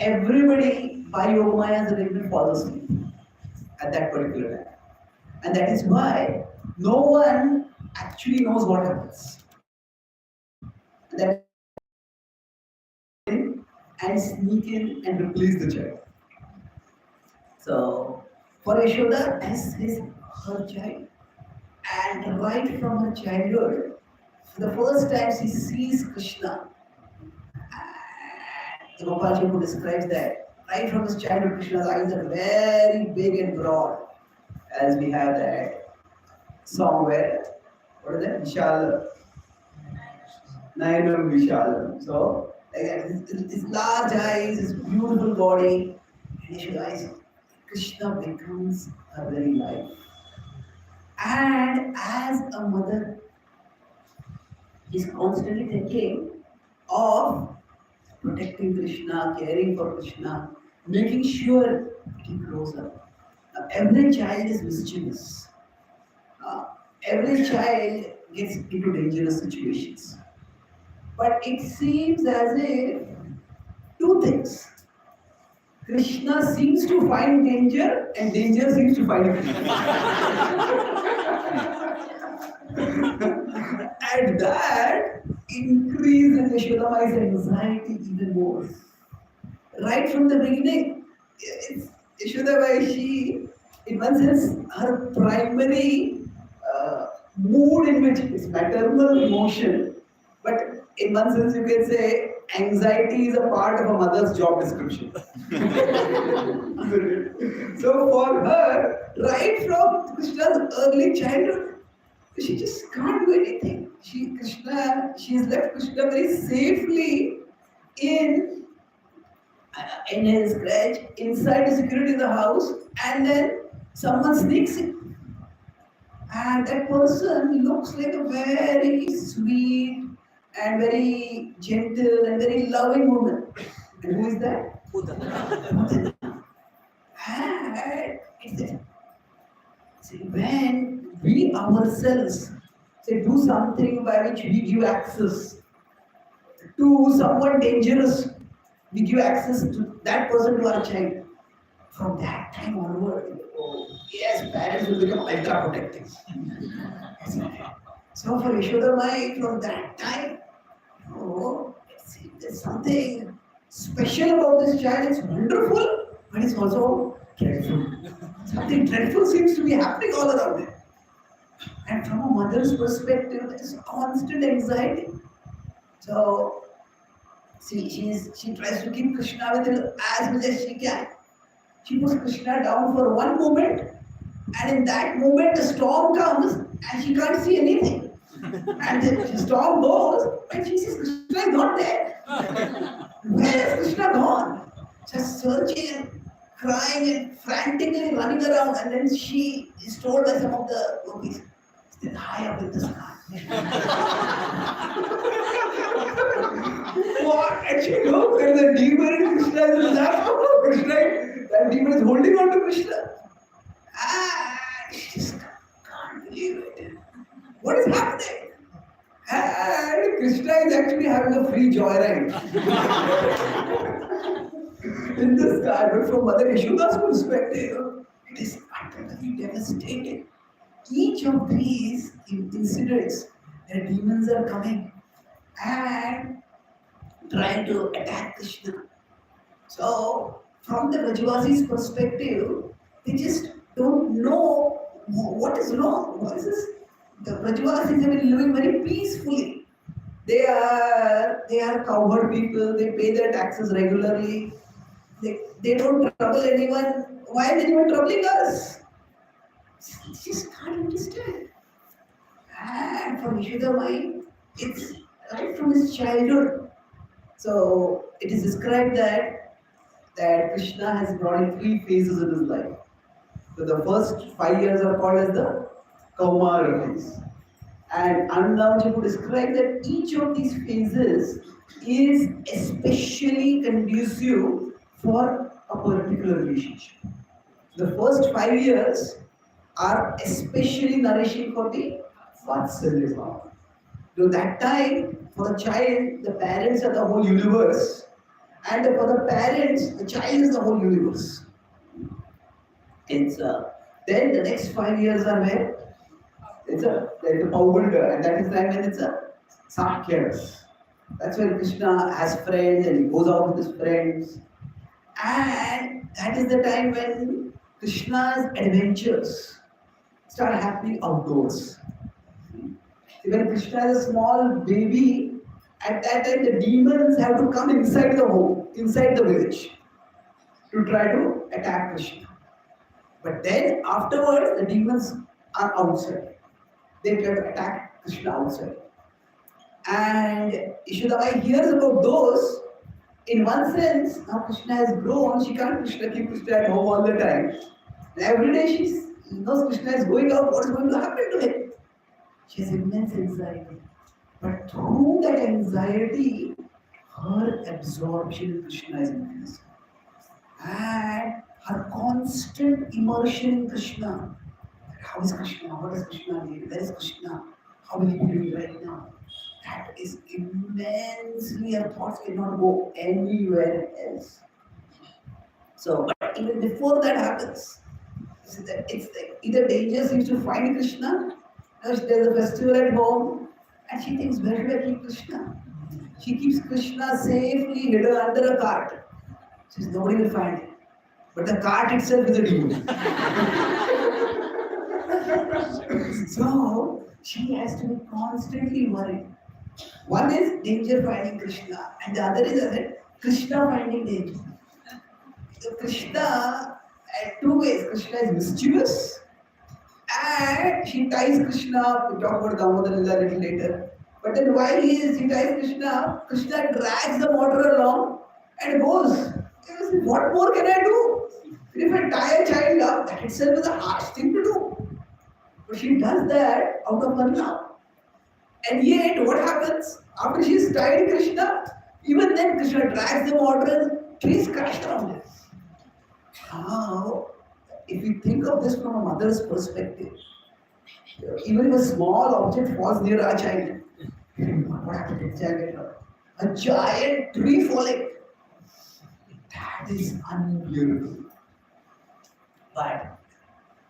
everybody by Yogamaya as a regular falls asleep at that particular time. And that is why no one actually knows what happens. And that and sneak in and replace the child. So for Yashoda, this is her child. And right from her childhood, for the first time she sees Krishna. And Gopal who describes that. Right from his childhood, Krishna's eyes are very big and broad. As we have that song where, what is that? Vishal. Nayanam Vishal. So, like that, his large eyes, his beautiful body, and Yashoda eyes. Krishna becomes her very life. And as a mother, is constantly thinking of protecting Krishna, caring for Krishna, making sure he grows up. Now, every child is mischievous. Every child gets into dangerous situations. But it seems as if two things. Krishna seems to find danger and danger seems to find Krishna. And that increases Yashodamai's anxiety even more. Right from the beginning, Yashodamai, she, in one sense, her primary mood in which is maternal emotion, but in one sense you can say anxiety is a part of a mother's job description. So for her, right from Krishna's early childhood, she just can't do anything. She's left Krishna very safely in his crèche, inside the security of the house, and then someone sneaks in. And that person looks like a very sweet and very gentle and very loving woman. And who is that? Putana. And when we ourselves do something by which we give access to someone dangerous, we give access to that person to our child. From that time onward, oh, yes, parents will become ultra protective. So for Yashodamai, from that time, oh, there's something special about this child. It's wonderful, but it's also dreadful. Something dreadful seems to be happening all around him. And from a mother's perspective, there's constant anxiety. So she tries to keep Krishna with her as much as she can. She puts Krishna down for one moment, and in that moment a storm comes and she can't see anything. And the storm goes and she says Krishna is not there. Where is Krishna gone? Just searching and crying and frantically running around, and then she is told by some of the gopis, he's high up in the sky. What? And she knows there is a demon in Krishna in the lap of Krishna. That demon is holding on to Krishna. She just can't believe it. What is happening? And Krishna is actually having a free joyride in the sky. But from Mother Yashoda's perspective, it is utterly devastating. Each of these incidents, their demons are coming and trying to attack Krishna. So, from the Brajavasis' perspective, they just don't know what is wrong. What is this? The Brajavasis have been living very peacefully. They are cowherd people. They pay their taxes regularly. They don't trouble anyone. Why is anyone troubling us? They just can't understand. And for Yashodamai, it's right from his childhood. So it is described that Krishna has brought in three phases in his life. So the first 5 years are called as the Kaumara phase. And Anandamaji would describe that each of these phases is especially conducive for a particular relationship. The first 5 years are especially nourishing for the Vatsalya Bhava. So that time, for a child, the parents are the whole universe. And for the parents, the child is the whole universe. It's then the next 5 years are where it's a Paugunda, and that is time when it's a Sakyas. That's when Krishna has friends and he goes out with his friends. And that is the time when Krishna's adventures start happening outdoors. See, when Krishna is a small baby, at that time the demons have to come inside the home, inside the village, to try to attack Krishna. But then afterwards, the demons are outside. They try to attack Krishna outside. And Yashoda hears about those. In one sense, now Krishna has grown, she can't keep Krishna at home all the time. And every day she knows Krishna is going out, what is going to happen to him? She has immense anxiety. But through that anxiety, her absorption in Krishna is increasing. And her constant immersion in Krishna. How is Krishna? What does Krishna need? Where is Krishna? How will he be doing right now? That is immensely, her thoughts cannot go anywhere else. So, but even before that happens, it's like either danger seems to find Krishna, or there's a festival at home, and she thinks, where should I keep Krishna? She keeps Krishna safely hidden under a cart. She says, nobody will find him. But the cart itself is a demon. So, she has to be constantly worried. One is danger finding Krishna, and the other is Krishna finding danger. So Krishna, at two ways, Krishna is mischievous, and she ties Krishna up. We talk about Damodar Lila a little later. But then while she ties Krishna, Krishna drags the water along and goes. What more can I do? If I tie a child up, that itself is a harsh thing to do. But she does that out of her love. And yet, what happens? After she is tied Krishna, even then Krishna drags the water and trees crashed around it. Now, if we think of this from a mother's perspective, even if a small object falls near our child, what happened to the child? A giant tree falling. That is unbearable. But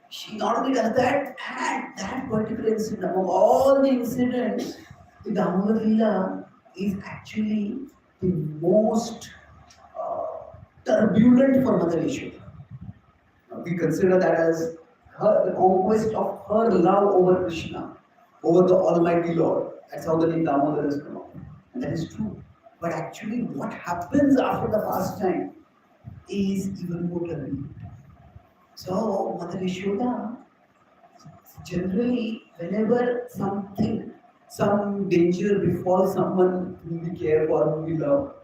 she not only does that, and that particular incident, among all the incidents, the Damodar Lila is actually the most turbulent for Mother Yashoda. We consider that as the conquest of her love over Krishna, over the Almighty Lord. That's how the name Damodar has come up. And that is true. But actually, what happens after the pastime is even more turbulent. So, Mother Yashoda, generally, whenever some danger befalls someone whom we care for, whom we love,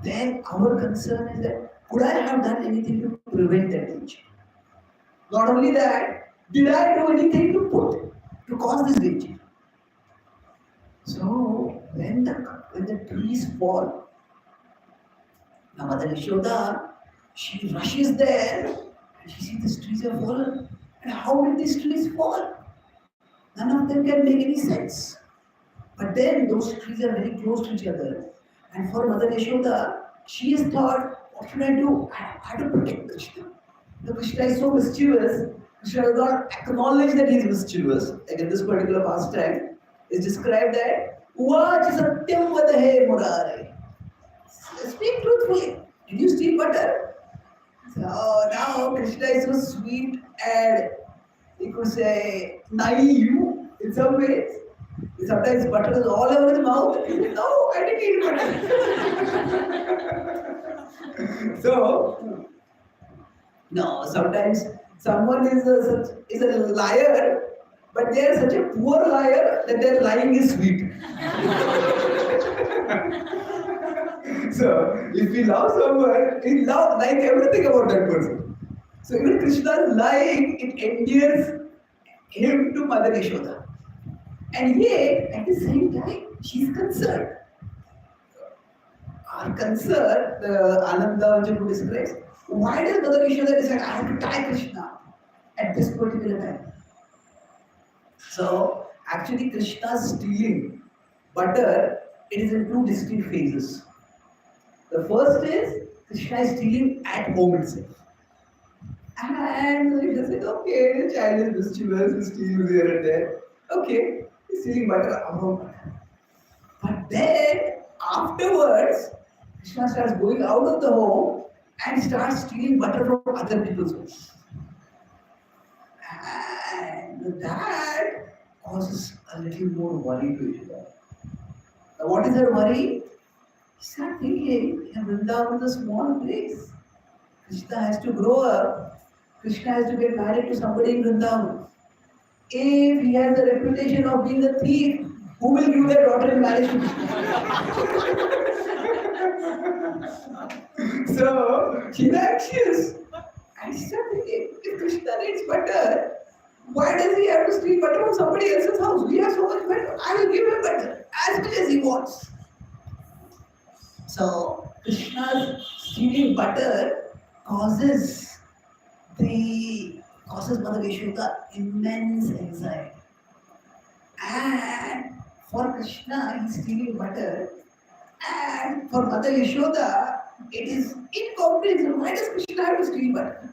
then our concern is that, could I have done anything to prevent that danger? Not only that, did I do anything to cause this danger? So, when the trees fall, now Mother Yashoda, she rushes there, and she sees these trees have fallen. And how did these trees fall? None of them can make any sense. But then those trees are very close to each other. And for Mother Yashoda, she has thought, what should I do? I have to protect Krishna. The Krishna is so mischievous, Krishna does not acknowledge that he is mischievous. Like in this particular pastime, is described that Uvacha satyam vadahe murare. Speak truthfully. Did you steal butter? So now Krishna is so sweet and you could say naive in some ways. Sometimes butter is all over his mouth. No, I didn't eat butter. So, no, sometimes someone is a liar, but they are such a poor liar that their lying is sweet. So, if we love someone, we like everything about that person. So, even Krishna's lying, it endears him to Mother Yashoda. And yet, at the same time, she's concerned. Our concern, the Ananda Anjali describes, why does Mother Yashoda decide, I have to tie Krishna at this particular time? So, actually, Krishna's stealing butter, it is in two distinct phases. The first is Krishna is stealing at home itself. And Krishna says, okay, the child is mischievous, he steals here and there. Okay, he's stealing butter at home. But then, afterwards, Krishna starts going out of the home and starts stealing butter from other people's homes. And that causes a little more worry to Ishida. Now, what is her worry? He starts thinking, Vrindavan is a small place. Krishna has to grow up. Krishna has to get married to somebody in Vrindavan. If he has a reputation of being a thief, who will give their daughter in marriage to Krishna? So she's anxious. And she starts thinking, if Krishna needs butter, why does he have to steal butter from somebody else's house? We have so much butter. I will give him butter as much as he wants. So Krishna's stealing butter causes Mother Yashoda immense anxiety. And for Krishna, he's stealing butter. And for Mother Yashoda, it is incomprehensible. Why does Krishna have to steal butter?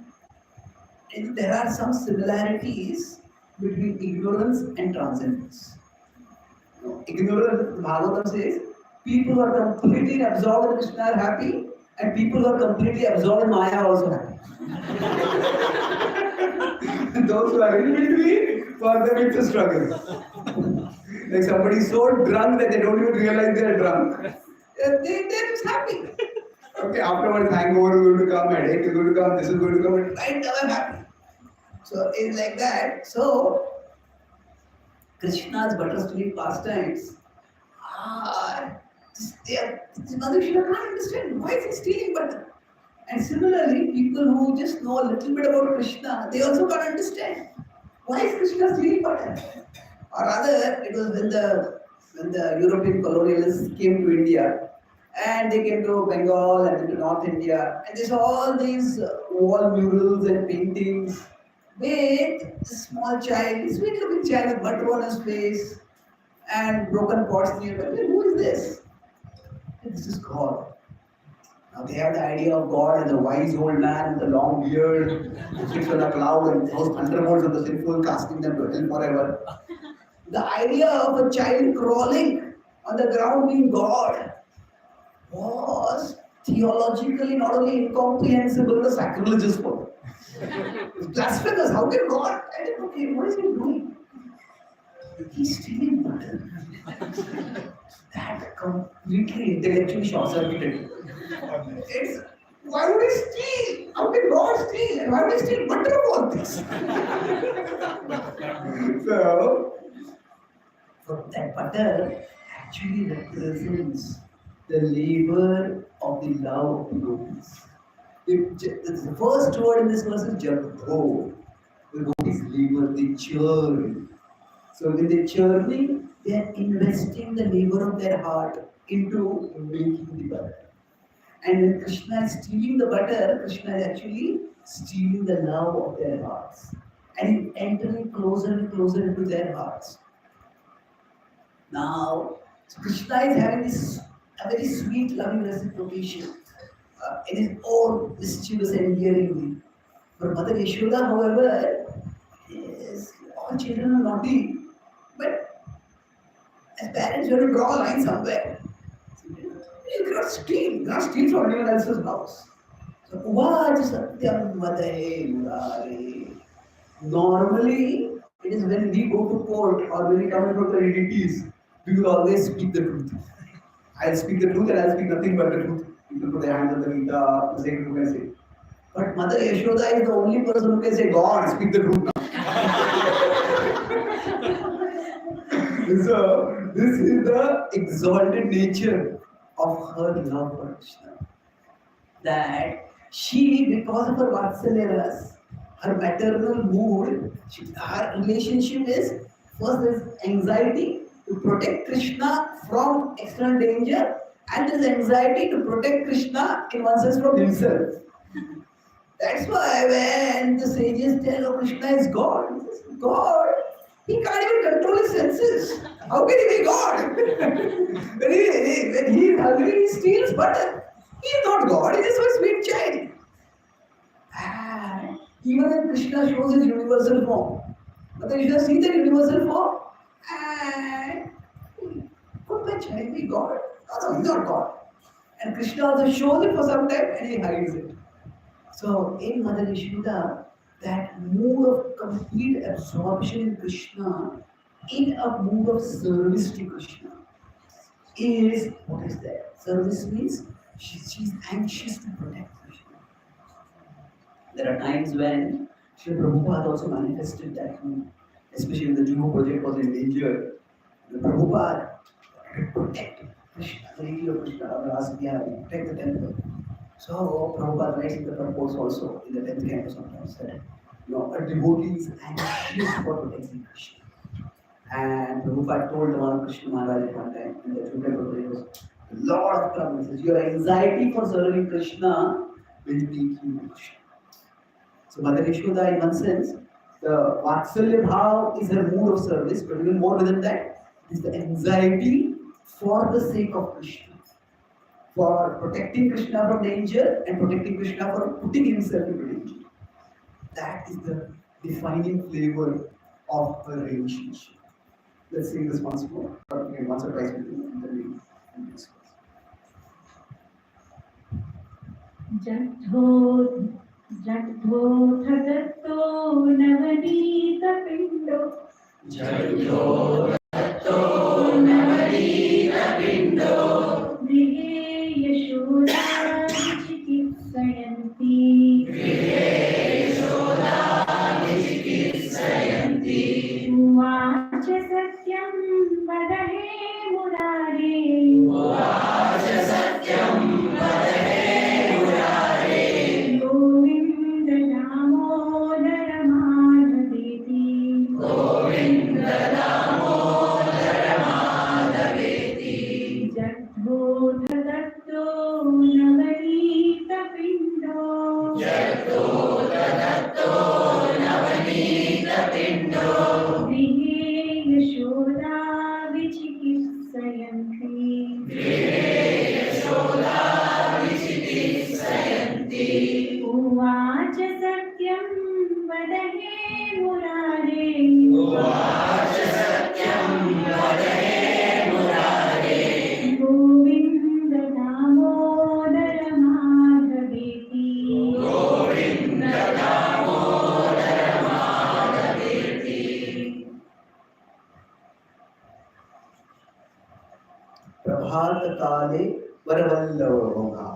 And there are some similarities between ignorance and transcendence. Ignorance, Bhagavatam says, people who are completely absorbed in Krishna are happy, and people who are completely absorbed in Maya are also happy. And those who are in between, for them it's a struggle. Like somebody is so drunk that they don't even realize they are drunk. They're just happy. Okay, afterwards hangover is going to come, headache is going to come, this is going to come, and right now I'm happy. So it's like that. So Krishna's butter stealing pastimes are Mother Shiva can't understand why is he stealing butter. And similarly, people who just know a little bit about Krishna, they also can't understand why is Krishna stealing butter. Or rather, it was when the European colonialists came to India, and they came to Bengal and to North India, and they saw all these wall murals and paintings with a small child, sweet looking child with butter on his face and broken pots nearby. Who is this? This is God. Now they have the idea of God as a wise old man with a long beard who sits on a cloud and throws thunderbolts of the sinful, casting them to hell forever. The idea of a child crawling on the ground being God was theologically not only incomprehensible but sacrilegious for them. It's blasphemous. How can God? I said, okay, what is he doing? He's stealing butter. That completely intellectually short-circuited. It's why would he steal? How can God steal? And why would he steal butter of all this? So, that butter actually represents the labor of the love of the gopis. The first word in this verse is Jagdho. The gopis labor, they churn. So when they churning, they are investing the labor of their heart into making the butter. And when Krishna is stealing the butter, Krishna is actually stealing the love of their hearts. And he's entering closer and closer into their hearts. Now, Krishna is having a very sweet, loving reciprocation in his own mischievous and endearing way. But Mother Yashoda, however, is all children are naughty. But as parents, you have to draw a line somewhere. You cannot steal. You cannot steal from anyone else's house. So, Uvaj Satyam Vadahe Murari. Normally, it is when we go to court or when we come in front of the DDPs, we will always speak the truth. I'll speak the truth and I'll speak nothing but the truth. People put their hands on the Gita, the same who can say. But Mother Yashoda is the only person who can say, God, speak the truth now. So, this is the exalted nature of her love for Krishna. That she, because of her Vatsalya, her maternal mood, her relationship is, first there is anxiety to protect Krishna from external danger, and there is anxiety to protect Krishna in one sense from himself. That's why when the sages tell, oh, Krishna is God, he says, God, he can't even control his senses. How can he be God? when he is hungry, he steals butter. He is not God, he is just a sweet child. And even when Krishna shows his universal form, but then you have seen that universal form, and could my child be God? No, he's not God. And Krishna also shows it for some time and he hides it. So in Mother Yashoda, that mood of complete absorption in Krishna, in a mood of service to Krishna, is what is there? Service means she's anxious to protect Krishna. There are times when Sri Prabhupada also manifested that mood, especially when the Juno project was in danger. The Prabhupada wanted to protect Krishna, the lady of Krishna, Rasadiya, protect the temple. So Prabhupada writes in the purpose also in the 10th canto sometimes that a devotee is anxious for protecting Krishna. And Prabhupada told one Krishna Maharaj at one time in the Juno project was a lot of trouble. He says, your anxiety for serving Krishna will take you to Krishna. So Mother Yashoda, in one sense, the Vatsalya Bhav is her mood of service, but even more than that, is the anxiety for the sake of Krishna, for protecting Krishna from danger and protecting Krishna from putting himself into danger. That is the defining flavor of her relationship. Let's sing this once more, or again once or twice with you, and then we discuss. जठो धत्तो Navneet पिंडो जठो धत्तो नवनीत पिंडो गृहे यशोदा चिकित्सयन्ति गृहे यशोदा चिकित्सयन्ति उवाच सत्यं वद हे मुरारे उवाच सत्यं वद हे मुरारे गोविन्द दामोदर माधवेति गोविन्द दामोदर माधवेति जग्धोध दत्तो नवनीत पिण्डो जग्धोध दत्तो नवनीत पिण्डो गृहे यशोदा विचिकित्सयन्ति गृहे यशोदा विचिकित्सयन्ति उवाच सत्यं वद हे मुरारे उवाच सत्यं वद हे मुरारे Govind Damodar माधवेति Govind Damodar माधवेति Prabhat Kale Varavallava.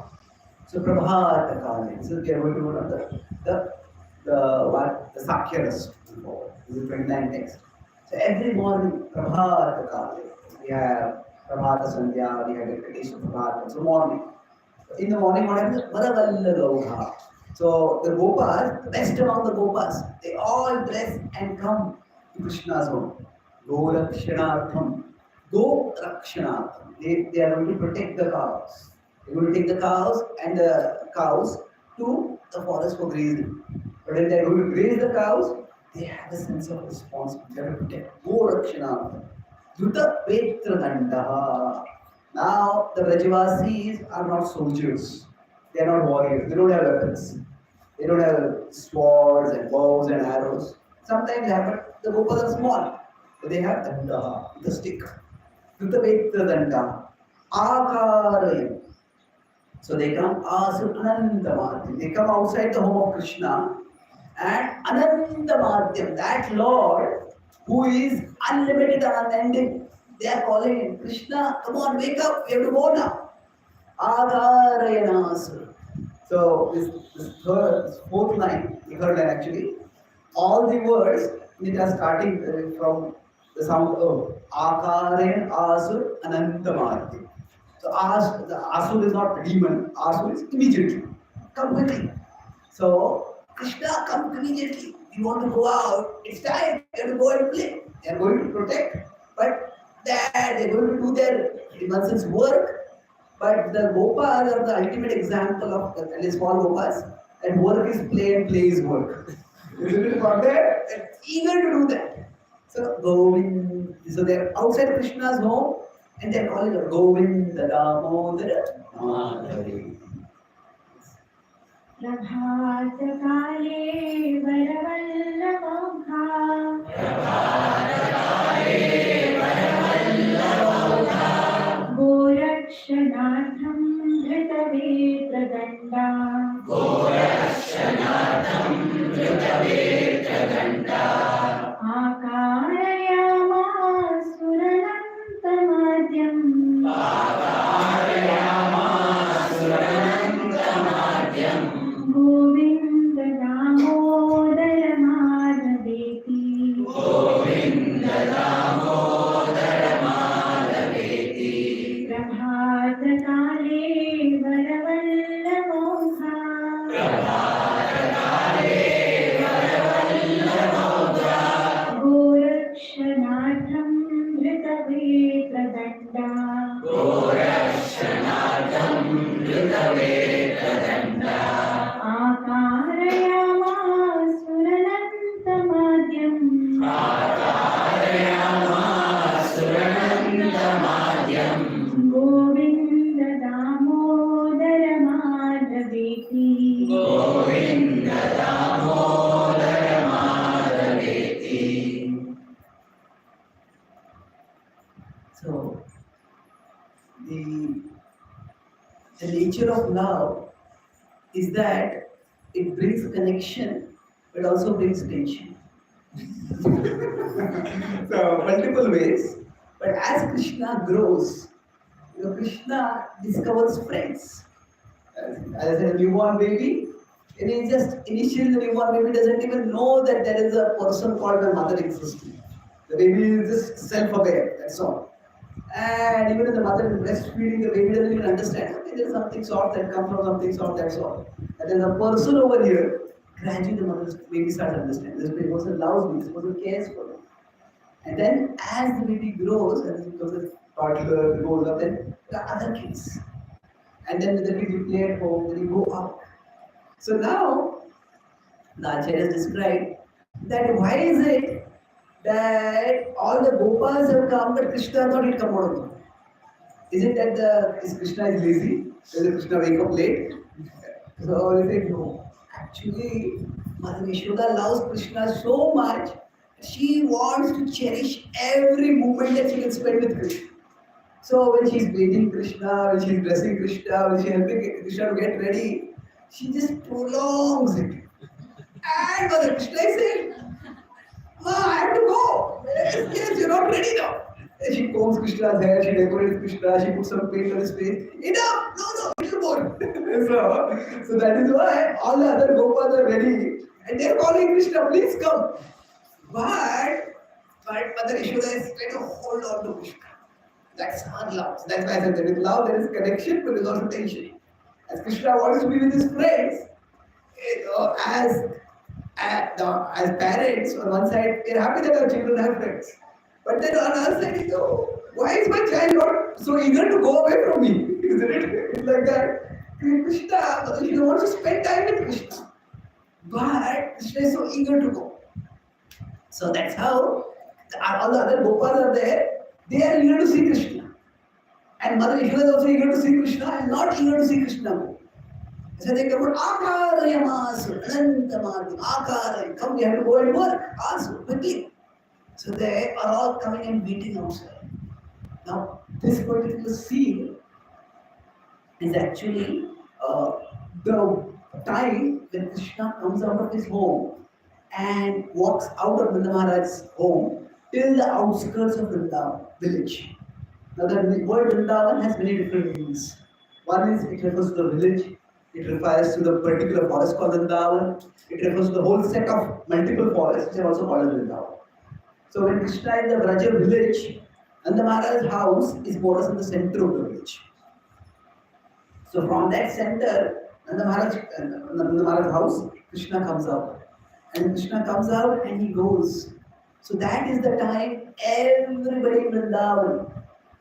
So Prabhat Kale. So we are going to know the Sakhyaras. This is 29 text. So every morning, Prabhat Kale. We have Prabhata Sandhya, we have Venkatesha Prabhat. So morning. In the morning, what happens? Varavallava. So the Gopas, the best among the Gopas, they all dress and come to Krishna's home. Gorakshanartham. Go Rakshanartham. They are going to protect the cows. They are going to take the cows and the cows to the forest for grazing. But when they are going to graze the cows, they have a sense of responsibility. They have to protect. Go Rakshanartham. Druta Petra Dandaha. Now the Brajavasis are not soldiers. They are not warriors. They don't have weapons. They don't have swords and bows and arrows. Sometimes they have, but the Gopas are small. But they have Dandaha, the stick. Danta, Akarayam. So they come Anandamadhyam. They come outside the home of Krishna and Anandamadhyam, that Lord who is unlimited and unending. They are calling him, Krishna, come on, wake up, we have to go now. Agarayanasur. So this fourth line, the third line actually, all the words it are starting from the sound of Akaren Asur Anantamadhyam. So the Asur is not a demon, Asur is immediately. Come quickly. So Krishna, come immediately. You want to go out, it's time, you have to go and play. They are going to protect, but they are going to do their, in one sense, work. But the Gopas are the ultimate example of the small Gopas, and work is play and play is work. Isn't it forget? They're eager to do that. So Govind, so they're outside Krishna's home and they're calling her Govind Damodara Madhavi. प्रभातकाले वरवल्लभौघा गोरक्षणार्थं धृतवेत्रदण्डा आकारयामासुरनन्तमाद्यम् Govind Damodar माधवेति प्रभातकाले वरवल्लभौघा गोरक्षणार्थं धृतवेत्रदण्डा आकारयामासुरनन्तमाद्यम् Govind Damodar माधवेति So, the nature of love is that it brings connection but also brings tension. So, multiple ways. But as Krishna grows, Krishna discovers friends. As a newborn baby, initially the newborn baby doesn't even know that there is a person called a mother existing. The baby is just self-aware, that's all. And even if the mother is breastfeeding, the baby doesn't even understand. Okay, there's something soft that comes from something soft, that's all. And there's a person over here. Gradually, the baby starts understanding. This person loves me. This person cares for me. And then, as the baby grows, and it becomes a toddler, grows up, then there are other kids. And then the kids you play at home, then you go up. So now, the Acharya has described that why is it that all the Gopas have come, but Krishna thought he'd come out of them? Is it that Krishna is lazy? Does Krishna wake up late? So they say no. Actually, Mother Yashoda loves Krishna so much, she wants to cherish every moment that she can spend with Krishna. So when she's bathing Krishna, when she's dressing Krishna, when she's helping Krishna to get ready, she just prolongs it. And Mother Krishna is saying, "Ma, I have to go. Yes, you're not ready now." And she combs Krishna's hair, she decorates Krishna, she puts some paint on his face. Enough! No, little more. so that is why all the other Gopas are ready and they're calling Krishna, please come. But Mother Yashoda is trying to hold on to Krishna. That's her love. So that's why I said that with love there is connection, but there's also tension. As Krishna wants to be with his friends, as parents, on one side, we're happy that our children have friends. But then on the other side, why is my child not so eager to go away from me? Isn't it? It's like that. Krishna, she wants to spend time with Krishna. But Krishna is so eager to go. So that's how all the other Gopas are there. They are eager to see Krishna. And Mother Yashoda is also eager to see Krishna and not eager to see Krishna go. So they come out, Akarayamasu, Akaraya, come, we have to go and work. Ask quickly. So they are all coming and waiting outside. Now, this particular scene is actually the time when Krishna comes out of his home and walks out of Vrinda Maharaj's home till the outskirts of Vrindavan village. Now, the word Vrindavan has many different meanings. One is it refers to the village. It refers to the particular forest called Vrindavan. It refers to the whole set of multiple forests which are also called Vrindavan. So when Krishna is in the Vraja village, Nanda Maharaj's house is more or less in the center of the village. So from that center, Nanda Maharaj's house, Krishna comes out. And Krishna comes out and he goes. So that is the time everybody in Vrindavan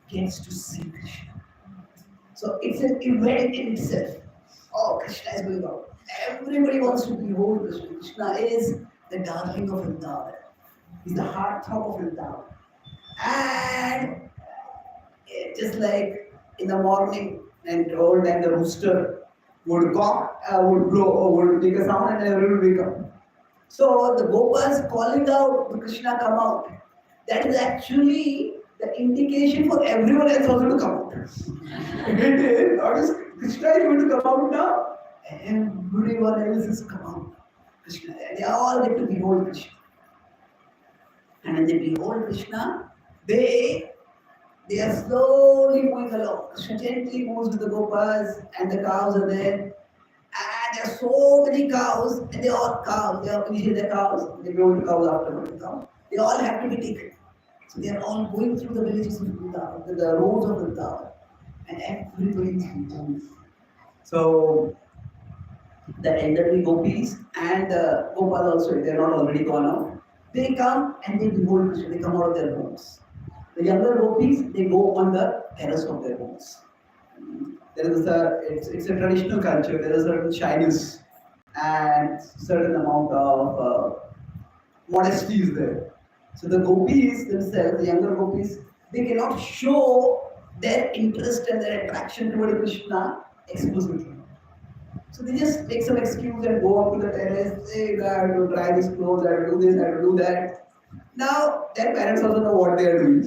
gets to see Krishna. So it's an event in itself. Oh, Krishna is going out. Everybody wants to behold Krishna. Krishna is the darling of Vrindavan. He's the heartthrob of Vrindavan. And just like in the morning and all time the rooster would cock, would blow, or would make a sound, and everyone would wake up. So the Gopas calling out to Krishna come out. That is actually the indication for everyone else also to come out. It is, not just Krishna is going to come out now, everyone else is come out. Krishna, they all get to behold Krishna. And when they behold Krishna, they are slowly moving along. Krishna gently moves with the Gopas, and the cows are there. And there are so many cows, and they all cows. They are initially the cows, they go to cows after the cows. They all have to be taken. So they are all going through the villages of Vrindavan, the roads of Vrindavan, and everybody is moving. So the elderly gopis and the Gopal also, they are not already gone out. They come and they behold Krishna, they come out of their homes. The younger gopis, they go on the terrace of their homes. There is it's a traditional culture, there is a certain shyness and certain amount of modesty is there. So the gopis themselves, the younger gopis, they cannot show their interest and their attraction toward Krishna explicitly. So they just make some excuse and go up to the terrace, say, I have to try this clothes, I have to do this, I have to do that. Now, their parents also know what they are doing.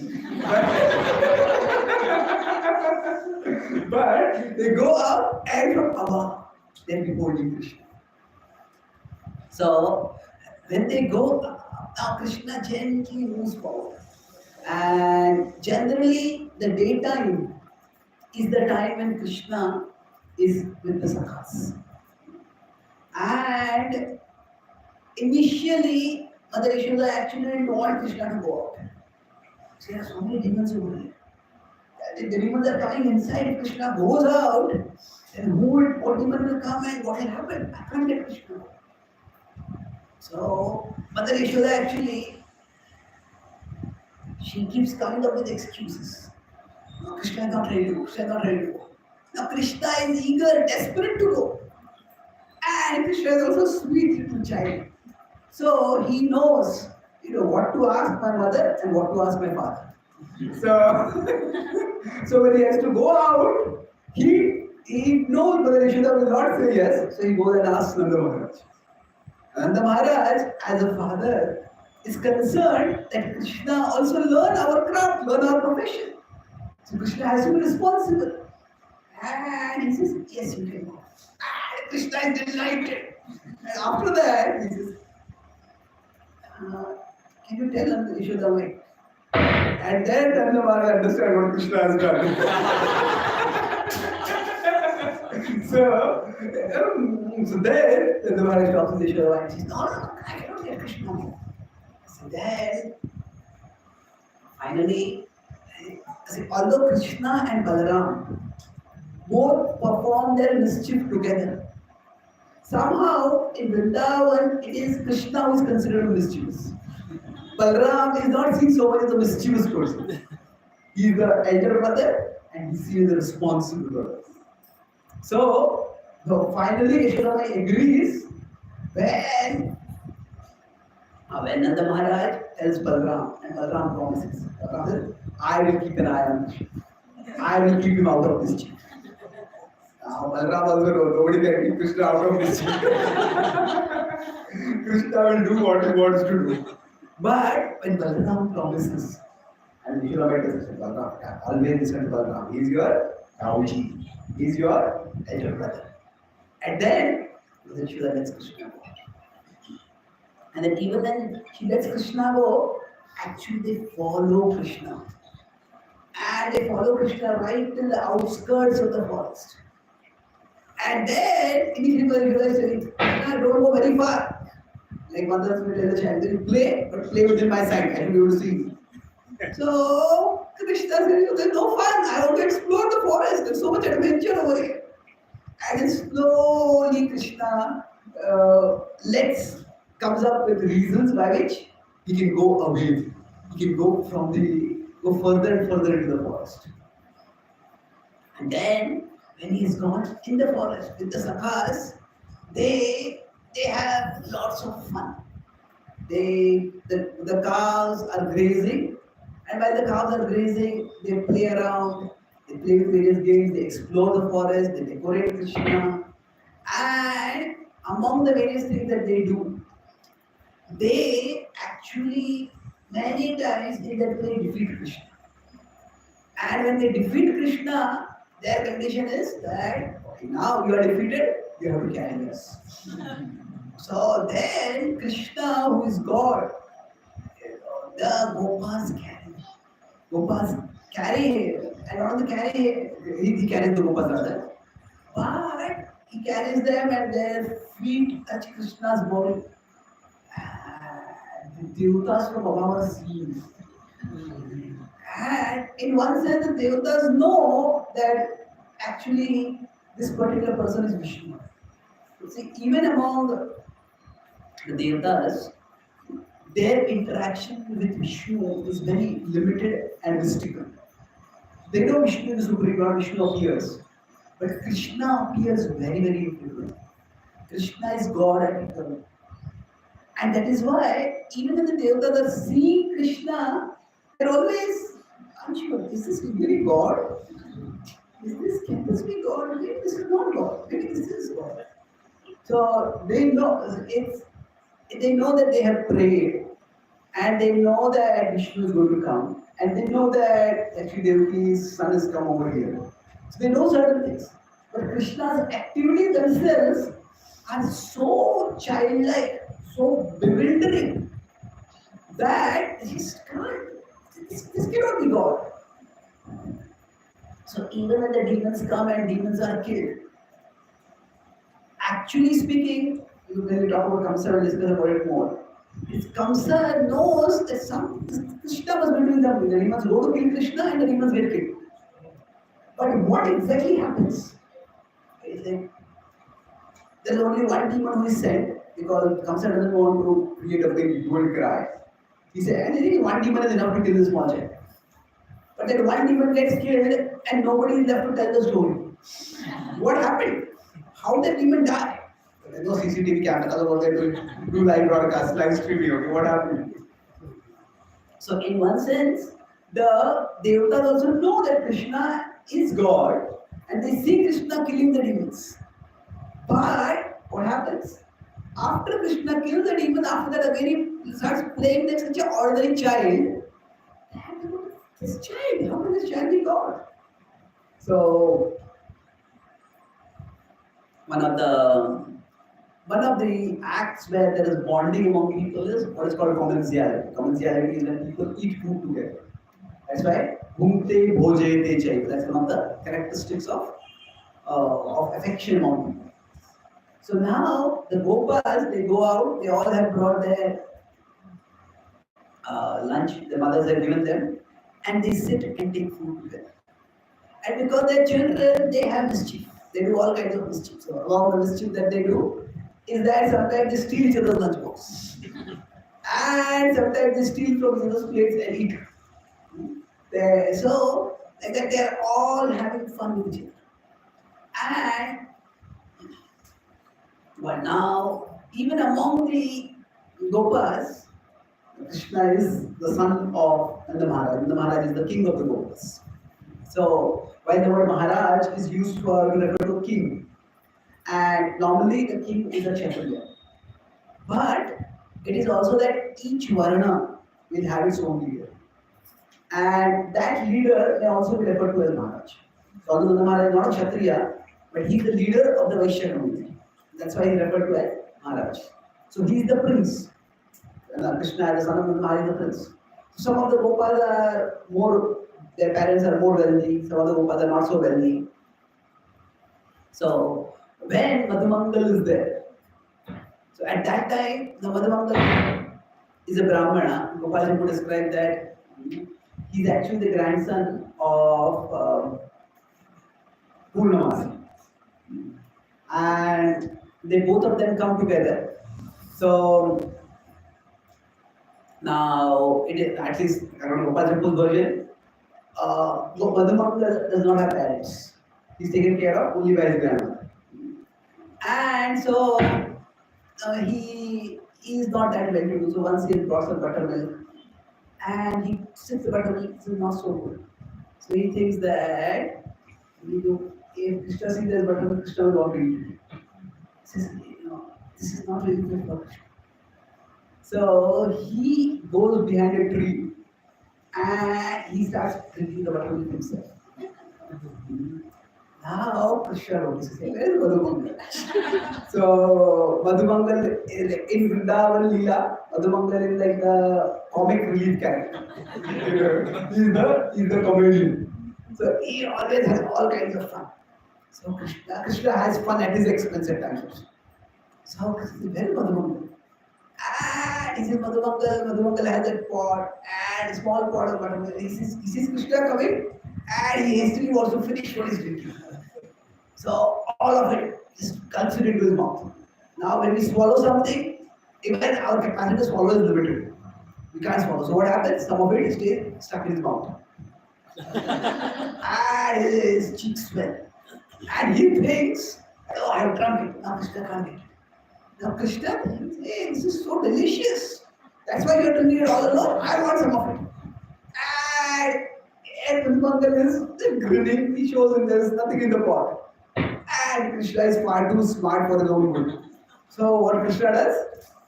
But they go up and from above, they're beholding Krishna. So, when they go up, now Krishna gently moves forward. And generally, the daytime is the time when Krishna is with the sakhas. And initially, Mother Yashoda actually didn't want Krishna to go out. So there are so many demons over here. The demons are coming inside. If Krishna goes out, then what demon will come and what will happen? I can't get Krishna. So Mother Yashoda actually, she keeps coming up with excuses. No, Krishna is not ready to go. Krishna is not ready to go. Now Krishna is eager, desperate to go. And Krishna is also sweet little child. So he knows, what to ask my mother and what to ask my father. So when he has to go out, he knows Mother Yashoda will not say yes. So he goes and asks Nanda Maharaj. Nanda Maharaj, as a father, is concerned that Krishna also learn our craft, learn our profession. So Krishna has to be responsible. And he says, yes, you can go. And Krishna is delighted. And after that, he says, can you tell Nanda Yashoda why? And then Nanda Maharaj understand what Krishna has done. so then Nanda Maharaj talks to Yashoda and she says, no, I cannot get Krishna. So then, finally, although Krishna and Balaram both perform their mischief together, somehow in Vrindavan it is Krishna who is considered mischievous. Balaram is not seen so much as a mischievous person. He is the elder brother and he sees the responsible brother. So finally Yashoda agrees when Nanda Maharaj tells Balaram and Balaram promises, I will keep an eye on Krishna. I will keep him out of mischief. Now Balaram also knows nobody can keep Krishna out of mischief. Krishna will do what he wants to do. But when Balaram promises, and Yashoda says, Balaram, always listen to Balaram. He is your Tauji. He is your elder brother. And then Yashoda lets Krishna go. And then even when she lets Krishna go, actually they follow Krishna. And they follow Krishna right till the outskirts of the forest. And then initially Yashoda is saying, Krishna, don't go very far. Like mothers will tell the child, you play, but play within my sight. I should be able to see you. So Krishna says, there's no fun. I want to explore the forest. There's so much adventure over here. And then slowly Krishna comes up with reasons by which he can go away. He can go further and further into the forest. And then when he's gone in the forest with the sakhas, they have lots of fun. The cows are grazing, and while the cows are grazing, they play around, they play with various games, they explore the forest, they decorate Krishna, And among the various things that they do, they actually many times in that play defeat Krishna. And when they defeat Krishna, their condition is that okay, now you are defeated, you have to carry us. So then Krishna, who is God, the Gopas carry. Gopas carry him, and not only carry him, he carries the Gopas rather, but he carries them and their feet touch Krishna's body. And the devatas from above are seen. And in one sense, the devatas know that actually this particular person is Vishnu. You see, even among the devatas, their interaction with Vishnu is very limited and mystical. They know Vishnu is the supreme Lord, Vishnu appears. But Krishna appears very, very infrequently. Krishna is God and eternal. And that is why, even when the devatas are seeing Krishna, they're always unsure. Is this really God? Can this be God? Maybe this is not God. Maybe this is God. So they know that they have prayed and they know that Vishnu is going to come and they know that actually Devaki's son has come over here. So they know certain things. But Krishna's activities themselves are so childlike, so bewildering that this cannot be God. So even when the demons come and demons are killed, actually speaking, when we talk about Kamsa, we'll discuss about it more. Kamsa knows that Krishna was between them. The demons go to kill Krishna and the demons get killed. But what exactly happens? Is that there's only one demon who is sent because Kamsa doesn't want to create a big dual cry. He said, anything one demon is enough to kill this small child. But then one demon gets killed and nobody is left to tell the story. What happened? How did the demon die? There's no CCTV camera, otherwise they're doing do live broadcast, live streaming. Okay, what happened? So in one sense, the devatas also know that Krishna is God and they see Krishna killing the demons. But what happens? After Krishna kills the demon, after that again he starts playing like such an ordinary child. This child, how can this child be God? So one of the acts where there is bonding among people is what is called commensality. Commensality is when people eat food together. That's why bhumte bhoje te chai. That's one of the characteristics of affection among people. So now the Gopas, they go out, they all have brought their lunch, the mothers have given them, and they sit and take food together. And because they're children, they have mischief. They do all kinds of mischief. So along the mischief that they do is that sometimes they steal each other's lunchbox. And sometimes they steal from each other's plates and eat. So like that they're all having fun with each other. And but now, even among the Gopas, Krishna is the son of Nanda Maharaj. Nanda Maharaj is the king of the Gopas. So, while the word Maharaj is used for to refer to king, and normally the king is a Kshatriya. But it is also that each Varna will have its own leader. And that leader may also be referred to as Maharaj. So, although Nanda Maharaj is not a Kshatriya, but he is the leader of the Vaishya community. That's why he is referred to as Maharaj. So, he is the prince. Krishna, the son of Nanda Maharaj, is the prince. So, some of the Gopas are more, their parents are more wealthy, some of the Gopas are not so wealthy. So, when Madhumangal is there, so at that time, the Madhumangal is a Brahmana. Gopal would describe that he's actually the grandson of Purnamasi. And they both of them come together. So, now it is at least around Gopal version. Madhumangal does not have parents. He's taken care of only by his grandmother. And so he is not that well to do. So once he has brought some buttermilk and he sips the buttermilk, it's not so good. So he thinks that if Krishna sees there's buttermilk, Krishna will want to eat it. Says, this is not really good for Krishna. So he goes behind a tree and he starts drinking the buttermilk himself. Now Krishna notices, hey, where is Madhumangal? So Madhumangal is in Vrindavan Leela, Madhumangal is like the comic relief character. He's the comedian. So he always has all kinds of fun. So Krishna has fun at his expense at times. So Krishna says, where is Madhumangal? And he says, Madhumangal has a pot and a small pot of buttermilk. He sees Krishna coming and he hastily wants to finish what he's drinking. So all of it just gulps it into his mouth. Now when we swallow something, even our capacity to swallow is limited. We can't swallow. So what happens? Some of it stays stuck in his mouth. And his cheeks swell. And he thinks, oh, I have drunk it. Now Krishna can't get it. Now Krishna thinks, hey, this is so delicious. That's why you're drinking it all alone. I want some of it. And Mangal is grinning. He shows him there is nothing in the pot. And Krishna is far too smart for his own good. So what Krishna does?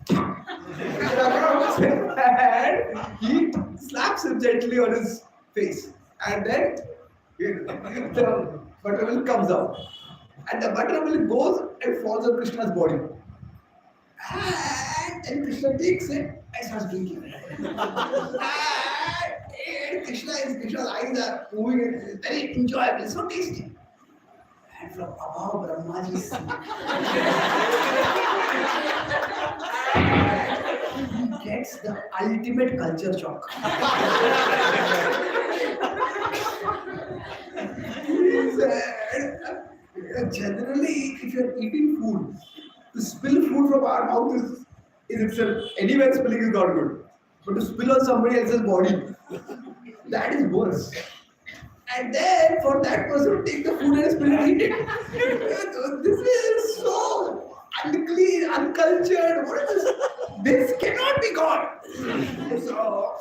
Krishna comes and he slaps him gently on his face. And then the buttermilk comes out. And the buttermilk goes and falls on Krishna's body. And then Krishna takes it and starts drinking. And Krishna's eyes are moving. It's very enjoyable. It's so tasty. And from above, Brahmaji sees. He gets the ultimate culture shock. He said, generally, if you're eating food, to spill food from our mouth is itself, anywhere spilling is not good. But to spill on somebody else's body, that is worse. And then for that person to take the food and spill and eat it. This is so unclean, uncultured. What is this? This cannot be God. So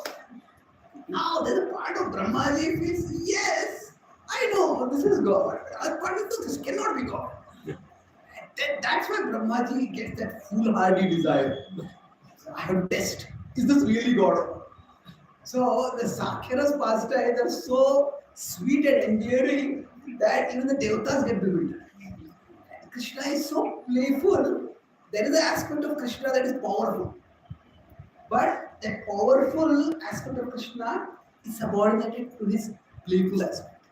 now there's a part of Brahmaji who says, yes, I know this is God. Other part is this cannot be God. And that's why Brahmaji gets that foolhardy desire. So I have to test. Is this really God? So the Sakhyaras pastimes are so sweet and endearing that even the devatas get bewildered. Krishna is so playful. There is an aspect of Krishna that is powerful. But that powerful aspect of Krishna is subordinated to his playful aspect.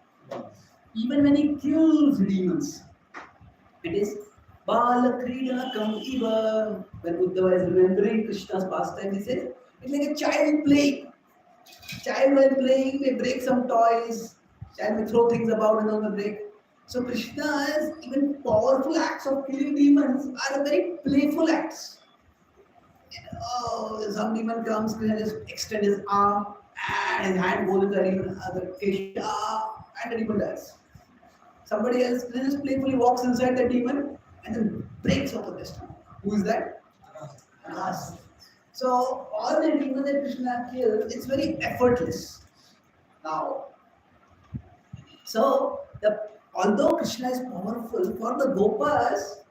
Even when he kills demons, it is Bala Krida Kam Iva. When Uddhava is remembering Krishna's pastime, he says, it's like a child playing. Child while playing may break some toys, child may throw things about and on the break. So Krishna's even powerful acts of killing demons are very playful acts. Some demon comes, Krishna just extend his arm and his hand goes into the demon, the Kesha, and the demon dies. Somebody else just playfully walks inside the demon and then breaks open the stomach. Who is that? Us. So all the demons that Krishna kills, it's very effortless. Now, so although Krishna is powerful, for the Gopas,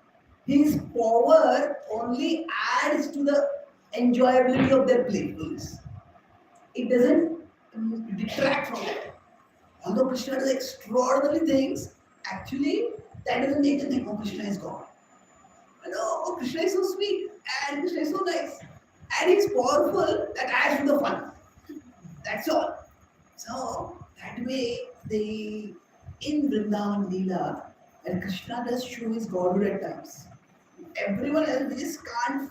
his power only adds to the enjoyability of their playfulness. It doesn't detract from that. Although Krishna does extraordinary things, actually that doesn't make them think, oh, Krishna is God. Oh, Krishna is so sweet and Krishna is so nice. And he's powerful, that adds to the fun. That's all. So that way, in Vrindavan Leela, and Krishna does show his godhood at times. Everyone else, they just can't,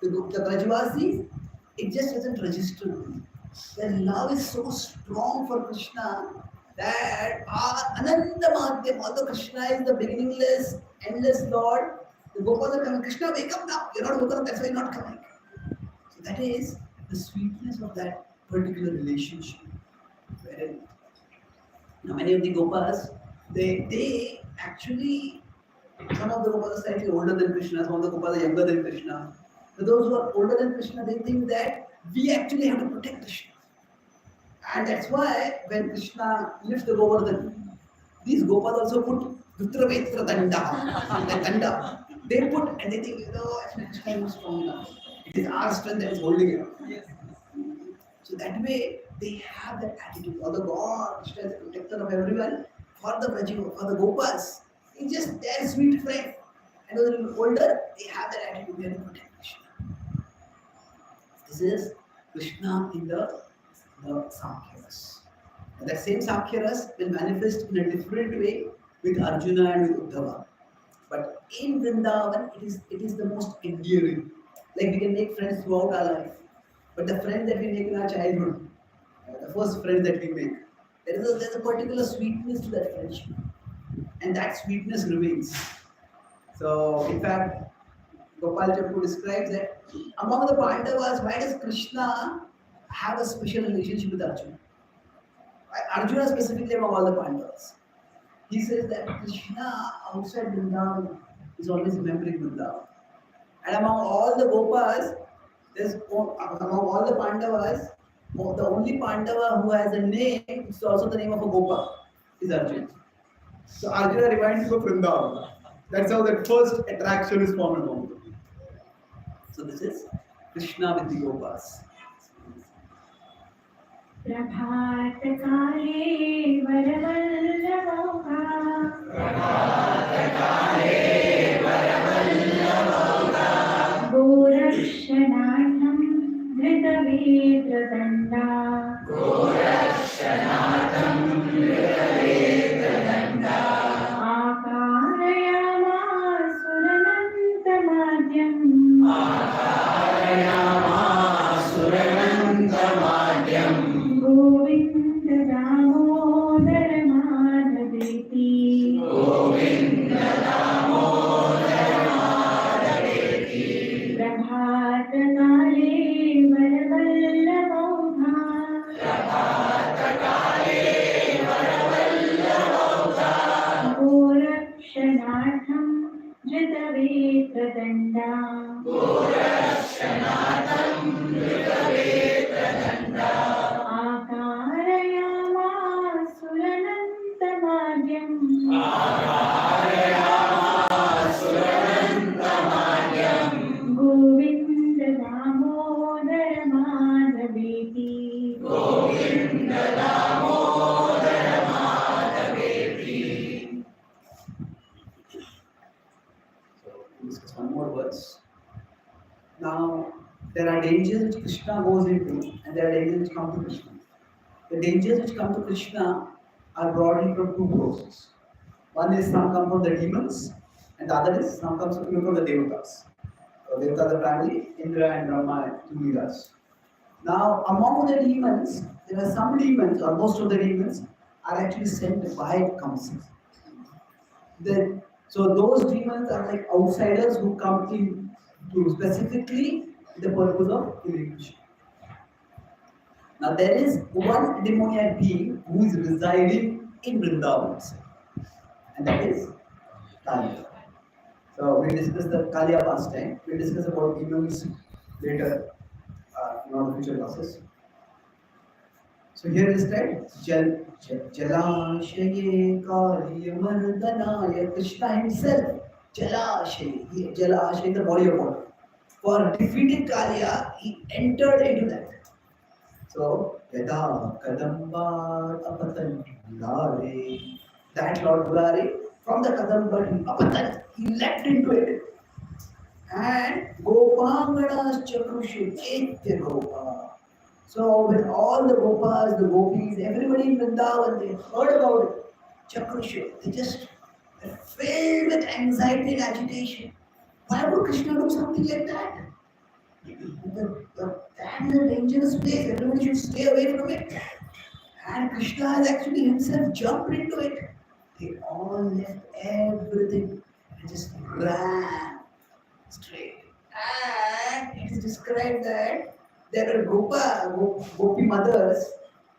the Brajvasis, it just doesn't register with them. Their love is so strong for Krishna that Ananda Madhyam, although Krishna is the beginningless, endless Lord, the Gopas are coming, Krishna, wake up now, you're not woken up, that's why you're not coming. So that is the sweetness of that particular relationship. Wherein, now many of the Gopas, they actually, some of the Gopas are slightly older than Krishna, some of the Gopas are younger than Krishna. So those who are older than Krishna, they think that we actually have to protect Krishna. And that's why when Krishna lifts the Govardhan, these Gopas also put Dutravetra Danda, the Danda. They put anything, Krishna is strong enough. It is our strength that is holding it up. So that way, they have that attitude. Or the God, Krishna is the protector of everyone. For the Braji, for the Gopas, he's just their sweet friend. And when they're older, they have that attitude. They have to protect Krishna. This is Krishna in the Sankhyas. And that same Sankhyas will manifest in a different way with Arjuna and with Uddhava. But in Vrindavan, it is the most endearing. Like we can make friends throughout our life. But the friend that we make in our childhood, the first friend that we make, there's a particular sweetness to that friendship. And that sweetness remains. So, in fact, Gopal Chapu describes that among the Pandavas, why does Krishna have a special relationship with Arjuna? Arjuna specifically among all the Pandavas. He says that Krishna outside Vrindavan is always remembering Vrindavan. And among all the Gopas, among all the Pandavas, the only Pandava who has a name, it's also the name of a Gopa, is Arjuna. So Arjuna reminds you of Vrindavan. That's how that first attraction is formed among them. So this is Krishna with the Gopas. प्रभात काले वरवल्लभोगा गोरक्षनाथं धृतवेत्रदण्डा आकारयामासुरनन्तमाद्यम् गोविन्द दामोदर माधवेति प्रभात काले वरवल्लभोगा गोरक्षनाथं धृतवेत्रदण्डा आकारयामासुरनन्तमाद्यम् Govind Damodar माधवेति Discuss one more verse. Now, there are dangers which Krishna goes into, and there are dangers which come to Krishna. The dangers which come to Krishna are broadly from two sources. One is some come from the demons, and the other is some comes from the Devatas. So Devatas are primarily Indra and Brahma and two Vedas. Now, among the demons, there are some demons, or most of the demons, are actually sent by Kamsa. So those demons are like outsiders who come in to specifically the purpose of killing Krishna. Now there is one demoniac being who is residing in Vrindavan itself, and that is Kaliya. So we discuss the Kaliya pastime. We discuss about demons later in our future classes. So here is that Jalashaye Kalyamardhanaya, Krishna himself, Jalashaye, Jalashaye, the body of water. For defeating Kaliya, he entered into that. So, Yada Kadamba Apatan Lare, that Lord Bulare, from the Kadamba Apatan, he leapt into it. And Gopanganas Chakrushu, Etya Gopa. So when all the Gopas, the Gopis, everybody in Vrindavan, they heard about it, Chakrushu, they just were filled with anxiety and agitation. Why would Krishna do something like that? That is a dangerous place, everybody should stay away from it. And Krishna has actually himself jumped into it. They all left everything and just ran straight. And it is described that there are Gopi mothers,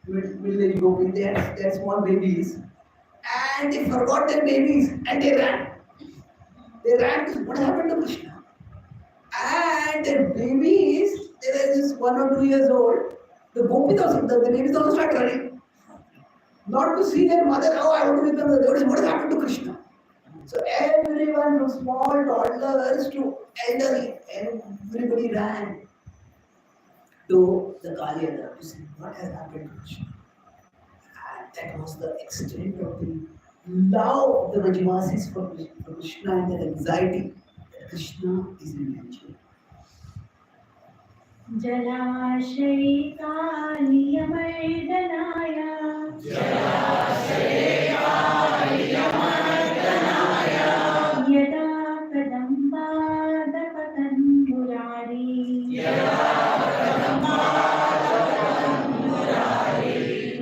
village Gopi, they had small babies, and they forgot their babies and they ran. They ran to what happened to Krishna? And their babies, they were just 1 or 2 years old. The Gopis also, the babies also started running. Not to see their mother, oh, I want to become the Lord. What has happened to Krishna? So everyone from small toddlers to elderly, everybody ran to the Kalyada to see what has happened to Krishna. And that was the extent of the love of the Vrajavasis for Krishna and their anxiety that Krishna is in danger. जलाशयिकालियमर्दनाय यदा कदम्बादपतन् मुरारी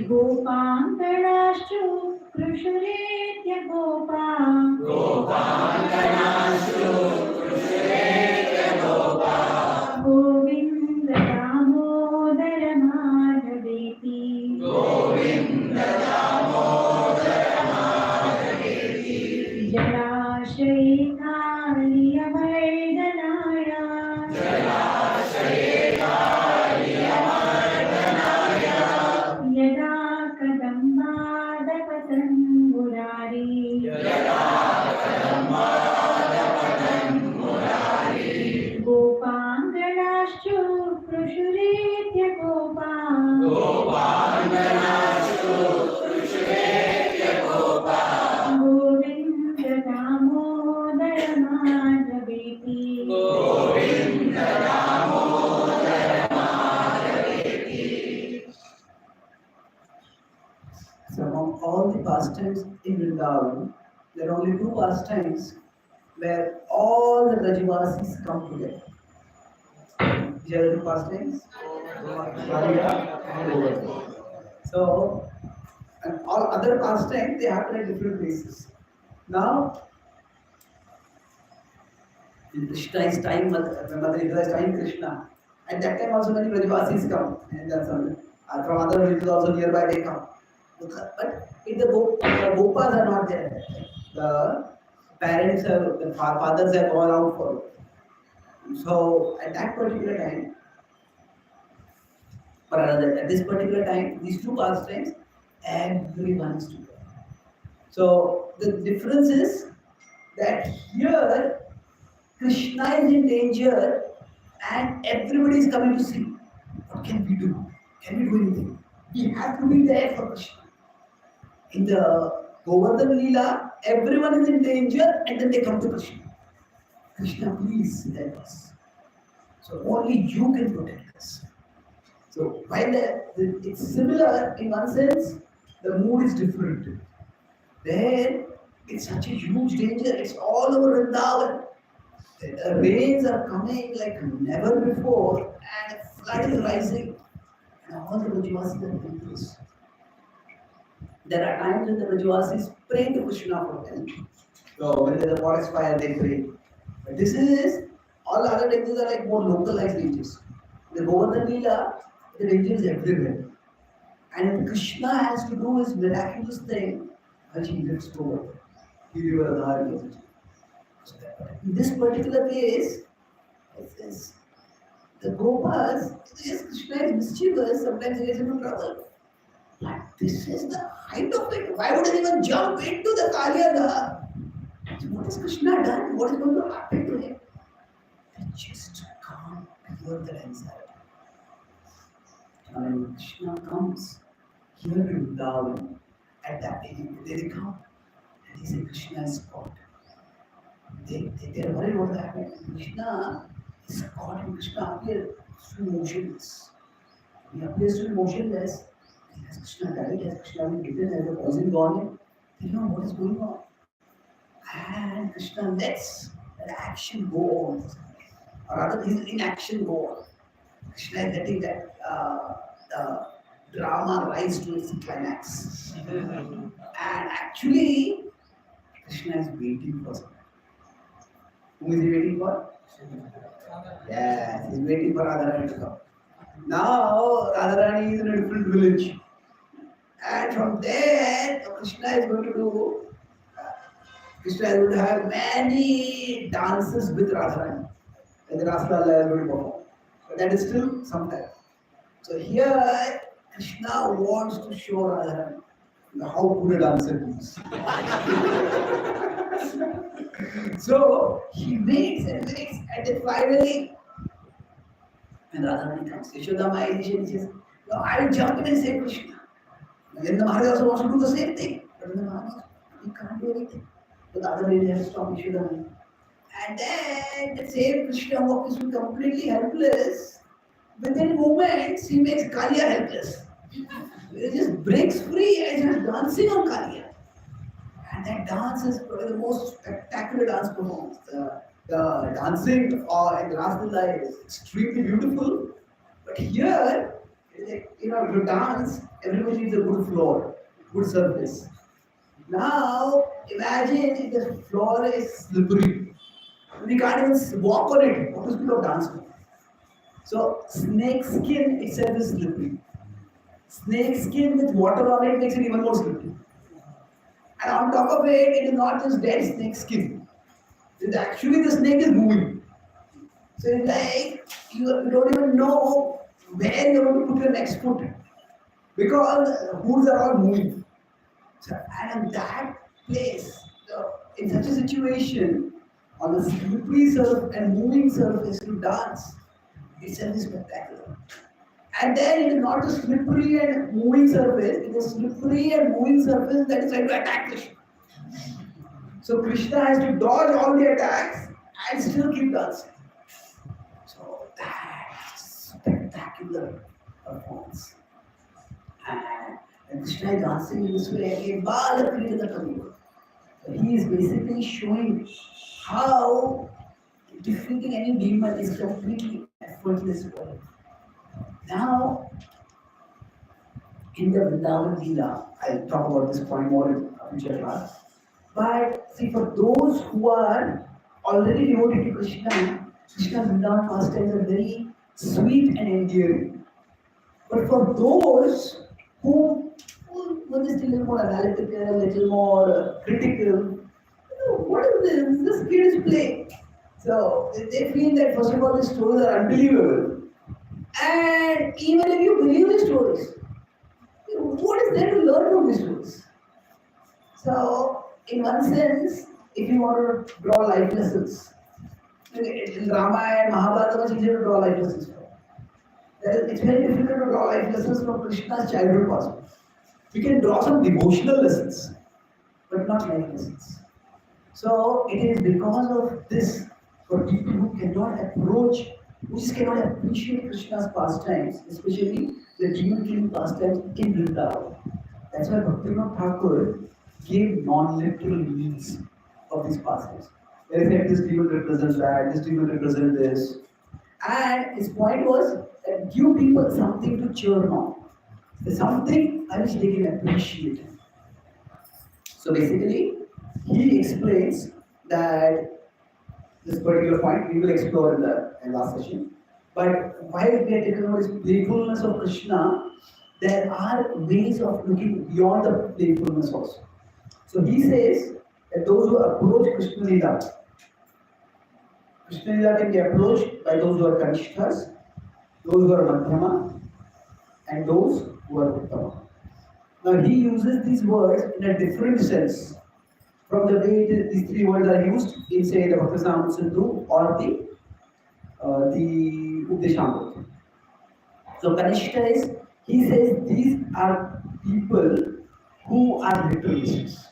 गोपाङ्गणाश्चु कृषुरेत्य गोपा गोविन्द दामोदर माधवेति जलाशये कालियमर्दनाय यदा कदम्बादपतन् Murari गोपाङ्गणाश्चु कृषुरेत्य Gopa Govind Damodar माधवेति So among all the pastimes in Vrindavan, there are only two pastimes where all the Vrajavasis come together. Which are the two pastimes? Kalya and Govardhan. So, and all other pastimes they happen at different places. Now, in Krishna's time, when Mother Yashoda is time Krishna, at that time also many Vrajavasis come, and that's all. From other villages also nearby they come. But if the Gopas are not there, the parents have, the fathers have gone out for it. So at that particular time, or rather at this particular time, these two pastimes, everyone is together. So the difference is that here Krishna is in danger and everybody is coming to see. What can we do? Can we do anything? We have to be there for Krishna. In the Govardhan Leela, everyone is in danger and then they come to Krishna. Krishna, please help us. So only you can protect us. So while it's similar in one sense, the mood is different. There, it's such a huge danger. It's all over Vrindavan. The rains are coming like never before, and flood is rising, and all the Vrajavasis are helpless. There are times when the Vrajavasis pray to Krishna for help. So when there's a forest fire, they pray. But this is all other dangers are like more localized dangers. The Govardhan Leela, the danger is everywhere. And Krishna has to do his miraculous thing, which he lifts over. He river Adhari. So in this particular case, it says the Gopas, yes, Krishna is mischievous, sometimes he gets into trouble. But this is the height of it. Why would anyone jump into the Kalyada? So what has Krishna done? What is going to happen to him? They just can't cure their anxiety. And when Krishna comes here to Vrindavan, at that day, they come and they say Krishna is caught. They're worried what happened. Krishna is caught and Krishna appears to be motionless. He appears to be motionless. Has Krishna died? Has Krishna been beaten? Has the poison gone in? They don't know what is going on. And Krishna lets that action go on. Or rather, his inaction go on. Krishna is letting that the drama rise to its climax. And actually, Krishna is waiting for something. Who is he waiting for? Yes, he is waiting for Radharani to come. Now, Radharani is in a different village. And from there, Krishna is going to have many dances with Radharani. And then after Allah is going to perform. But that is still some time. So here, Krishna wants to show Radharani how good a dancer he is. So he waits and waits, and then finally, when Radharani comes, Yashoda Maya initially says, "No, I'll jump in and save Krishna." And then the Maharaj also wants to do the same thing. But then the Maharaj, he can't do anything. So the other lady has to stop Yashoda Maya. And then the same Krishna who is completely helpless, within moments he makes Kaliya helpless. He just breaks free and starts dancing on Kaliya. And that dance is probably the most spectacular dance performance. The dancing in the Rasleela is extremely beautiful. But here, to dance, everybody needs a good floor, good surface. Now, imagine if the floor is slippery. We can't even walk on it. What to speak of dancing? So, snake skin itself is slippery. Snake skin with water on it makes it even more slippery. And on top of it, it is not just dead snake skin. It's actually the snake is moving. So it's like you don't even know where you're going to put your next foot because the hooves are all moving. So, and in that place, in such a situation, on the slippery surface and moving surface to dance, itself is spectacular. And then it is not a slippery and moving surface, it is a slippery and moving surface that is trying to attack Krishna. So Krishna has to dodge all the attacks and still keep dancing. So that's spectacular performance. And Krishna is dancing in this way again, so he is basically showing how defeating any demon is completely effortless work. Now, in the Vrindavan Leela, I'll talk about this point more in future class. But see, for those who are already devoted to Krishna, Krishna's Vrindavan pastimes are very sweet and endearing. But for those who are just a little more analytical, a little more critical, what is this? This kid is playing. So they feel that first of all, these stories are unbelievable. And even if you believe the stories, what is there to learn from these stories? So, in one sense, if you want to draw life lessons, in Ramayana and Mahabharata, much easier to draw life lessons from. It's very difficult to draw life lessons from Krishna's childhood past. We can draw some devotional lessons, but not life lessons. So, it is because of this, for people who cannot approach, who just cannot appreciate Krishna's pastimes, especially the demon killing pastimes in Vrindavan. That's why Bhaktivinoda Thakur gave non-literal meanings of these pastimes. They said this demon represents that, this demon represents this. And his point was that give people something to cheer on. Something I which they can appreciate. So basically, he explains that this particular point we will explore in the last session. But while we are taking over this playfulness of Krishna, there are ways of looking beyond the playfulness also. So he says that those who approach Krishna Lila can be approached by those who are Kanishthas, those who are Madhyama, and those who are Uttama. Now he uses these words in a different sense from the way these three words are used in, say, the Bhakti Sindhu or the Updeshamrita. So Kanishta is, he says these are people who are literalists.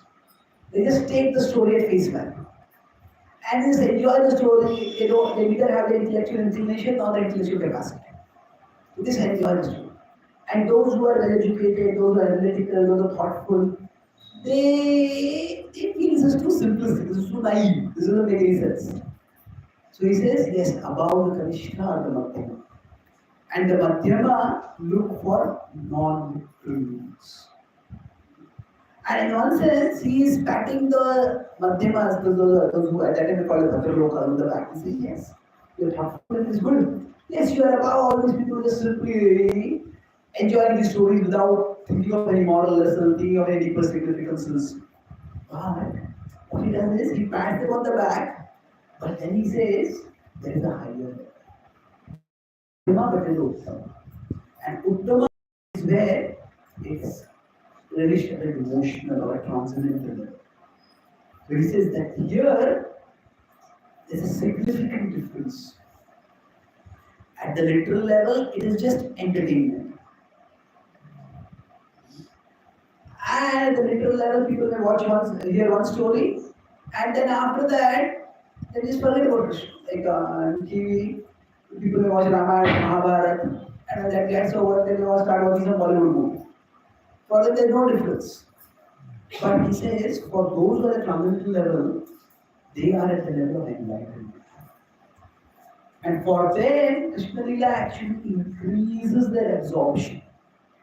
They just take the story at face value. And they just enjoy the story. They neither have the intellectual inclination nor the intellectual capacity. They just enjoy the story. And those who are well educated, those who are analytical, those who are thoughtful, they feel this is too simplistic, this is too naive, this doesn't make any sense. So he says, yes, above the Kanishta or the Madhyama. And the Madhyama look for non-literal meanings. And in one sense, he is patting the Madhyamas, those who at that time we call it Bhadraloka, on the back. He says, yes, your thoughtfulness is good. Yes, you are above all these people just simply enjoying these stories without thinking of any moral lesson, thinking of any deeper significances. But what he does is, he pats them on the back, but then he says, there is a higher level. Uttama, but there is Uttama. And Uttama is where it's really a emotional or a transcendental level. So he says that here there's a significant difference. At the literal level, it is just entertainment. And at the literal level, people may hear one story, and then after that, they just forget about Krishna. Like TV, people may watch Ramayana, Mahabharata, and when that gets over, they may all start watching some Bollywood movie. For them, there's no difference. But he says, for those who are at fundamental level, they are at the level of enlightenment. And for them, Krishna Lila actually increases their absorption.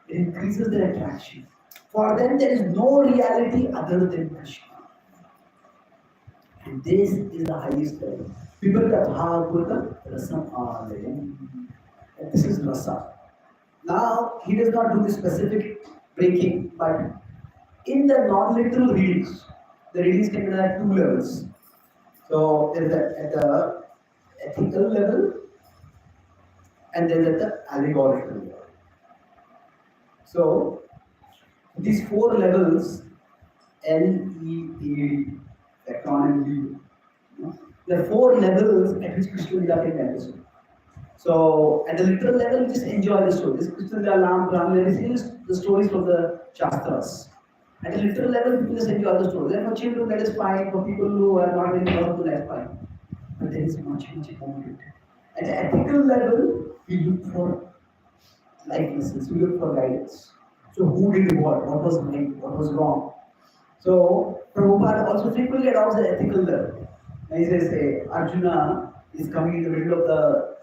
It increases their attraction. For them, there is no reality other than Krishna. And this is the highest level. People Bhagavatam Rasam Alayam. And this is Rasa. Now, he does not do the specific breaking, but in the non-literal readings, the readings can be at two levels. So, there is at the ethical level and then at the allegorical level. So, these four levels, L, E, A, acronym D, there are four levels at which Krishna Lila can be understood. So, at the literal level, just enjoy the story. This Krishna Lila, Ram, the stories from the Shastras. At the literal level, people just enjoy the story. Then for children, that is fine. For people who are not very powerful, that's fine. But there is much more to it. At the ethical level, we look for life lessons, we look for guidance. So who did what was right, what was wrong. So Prabhupada also frequently adopts the ethical level. And he says, say, Arjuna is coming in the middle of the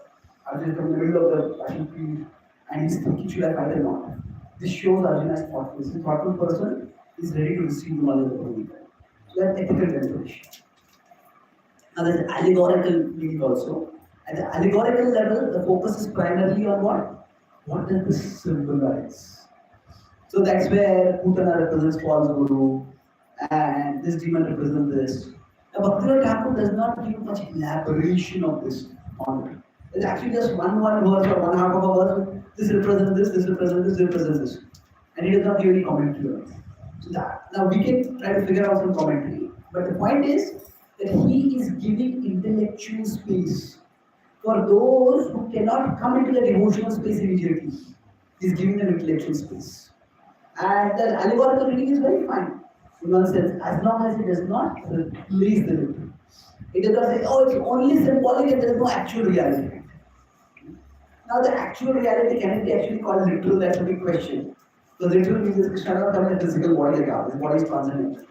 passion field and he's thinking, should I fight or not? This shows Arjuna is thoughtful. This is a thoughtful person is ready to receive the knowledge of the Holy God. So that's ethical deliberation. Now there's allegorical meaning also. At the allegorical level, the focus is primarily on what? What does this symbolize? So that's where Putana represents false guru, and this demon represents this. Now Bhaktivinoda Thakur does not give much elaboration of this on it. It's actually just one verse or one half of a verse. This represents this represents this, represents this. And he does not give any commentary on it. So that, now we can try to figure out some commentary. But the point is that he is giving intellectual space for those who cannot come into the emotional space immediately. He is giving them intellectual space. And the allegorical reading is very fine. In one sense, as long as it does not replace the literal. It does not say, oh, it's only symbolic and there is no actual reality. Now the actual reality can it be actually called literal? That's a big question. So literal means that Krishna does not come in a physical body like ours. His body is transcendental.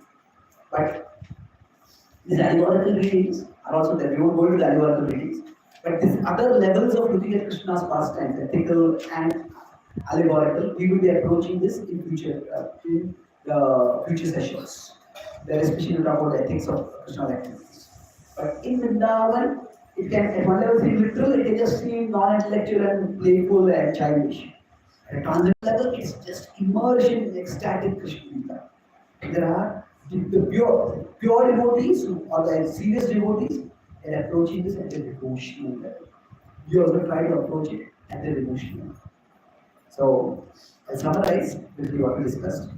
But these allegorical readings are also there. We won't go into the allegorical readings. But these other levels of looking at Krishna's pastimes, ethical and allegorical, we will be approaching this in future sessions. There especially we talk about the ethics of Krishna's activities. But in Vrindavan, it can at one level seem literal, it can just seem non-intellectual and playful and childish. At a transcendental level, it's just immersion in ecstatic Krishna. There are the pure devotees or the serious devotees, they are approaching this at the devotional level. You also try to approach it at the devotional level. So, I'll summarize quickly what we discussed.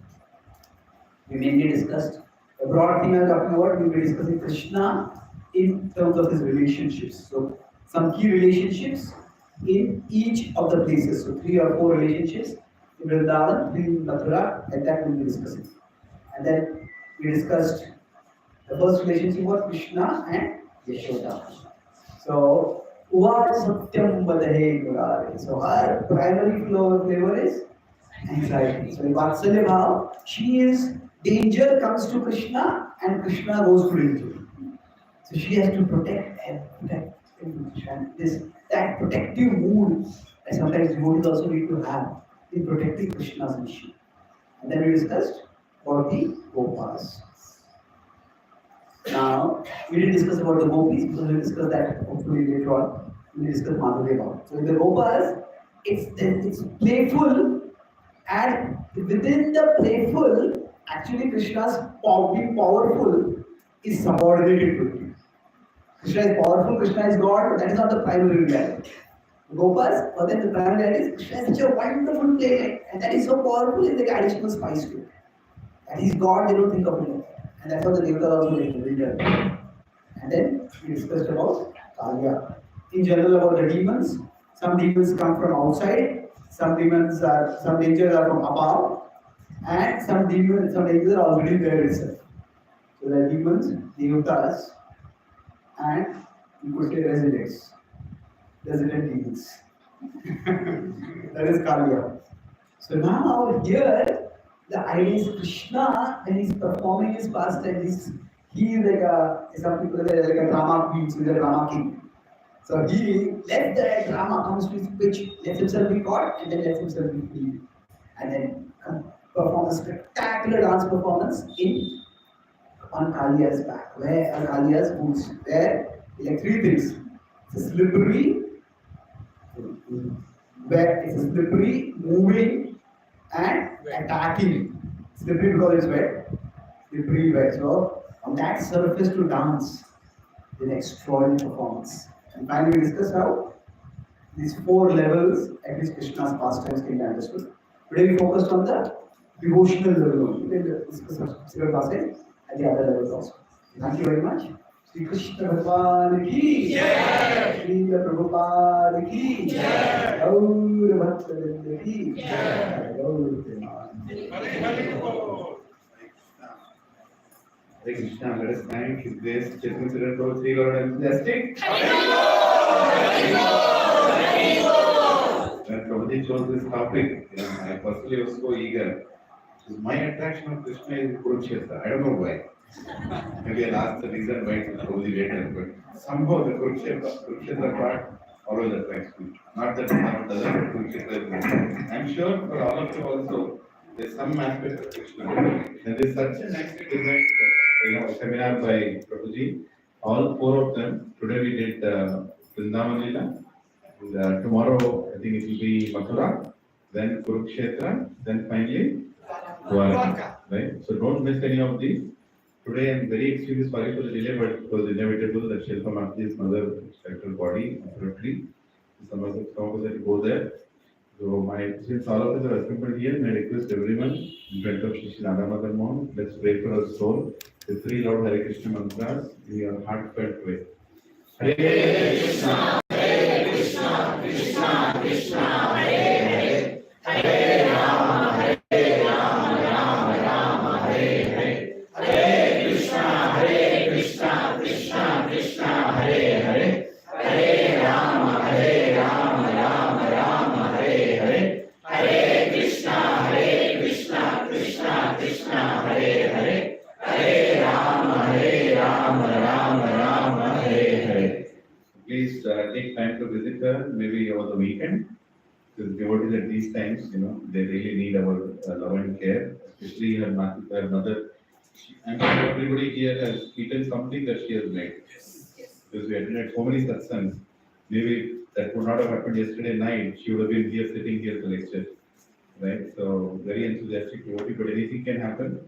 We mainly discussed the broad theme I'm talking about. We will be discussing Krishna in terms of his relationships. So, some key relationships in each of the places. So, 3 or 4 relationships in Vrindavan, in Mathura, and that we will be discussing. And then we discussed the first relationship was Krishna and Yashoda. So, Uvad Satyam Vadahe Murare. So, her primary flavor is anxiety. So, in Vatsalya Bhav, she is danger comes to Krishna and Krishna goes to danger. So, she has to protect and that protective mood that sometimes devotees also need to have in protecting Krishna's mission. And then we discussed about the Gopas. Now, we didn't discuss about the Gopis because we will discuss that hopefully later on. We will discuss Madhurya Bhav. So in the Gopas, it's playful, and within the playful, actually Krishna's being powerful is subordinated to it. Krishna is powerful, Krishna is God, but that is not the primary reality. Gopas, but then the primary reality is Krishna is such a wonderful playwright, and that is so powerful in the additional spice to it. That is God, they don't think of it like that. And that's how the Devatas also get revealed. And then we discussed about Kalya. In general about the demons. Some demons come from outside, some dangers are from above, and some dangers are already there itself. So the demons, Devatas, and you could say resident demons. That is Kalya. So now here the idea is Krishna when he's performing his pastime, he is like some people say like a drama queen, so he's a drama king. So he lets the drama comes to his pitch, lets himself be caught and then lets himself be free. And then perform a spectacular dance performance on Kaliya's back, where on Kaliya's boots, where like three things. It's a slippery, moving, and attacking. Slippery because it's wet, slippery wet. So on that surface to dance, an extraordinary performance. And finally, we discuss how these four levels at which Krishna's pastimes can be understood. Today we focused on the devotional level only. We will discuss subsequent classes at the other levels also. Thank you very much. Shri Krishna Bhagwan ki Jai. Shri Prabhupada ki Jai. Gaur Bhakta ki Jai. Gaur Hare Krishna, let us thank His Grace Chaitanya Charan Prabhuji, Lord enthusiastic. When Prabhuji chose this topic, I personally was so eager. My attraction of Krishna is Kurukshetra. I don't know why. Maybe I'll ask the reason why to Prabhuji later, but somehow the Kurukshetra part always attracts me. Not that it doesn't, but Kurukshetra is more. I'm sure for all of you also, there's some aspect of Krishna. And there's such a nicely designed seminar by Prabhuji. All four of them. Today we did Vrindavan Lila. And, tomorrow I think it will be Mathura, then Kurukshetra, then finally Dwarka. Right? So don't miss any of these. Today I'm very extremely sorry for the delay, but it was inevitable that Shilpa Mataji's mother spectral body, absolutely. Some of us had to go there. So since all of us are assembled here, I request everyone in front of Lilananda Mother Mom, let's pray for her soul. The three Lord Hare Krishna mantras in your heartfelt way. Hare Krishna, Krishna Krishna, Hare Hare, Hare Rama, Rama Rama, Hare Hare, Hare Krishna, Krishna Krishna, Hare Hare, Hare Rama, Rama Rama, Hare Hare, Hare Krishna, Krishna Krishna, Hare Hare, Hare Rama, Rama, Hare Hare. Please take time to visit her, maybe over the weekend. Because devotees at these times, they really need our love and care, especially her mother. I'm sure everybody here has eaten something that she has made. Because we attended so many satsangs. Maybe that would not have happened yesterday night. She would have been here, sitting here to lecture. Right? So, very enthusiastic devotee, but anything can happen.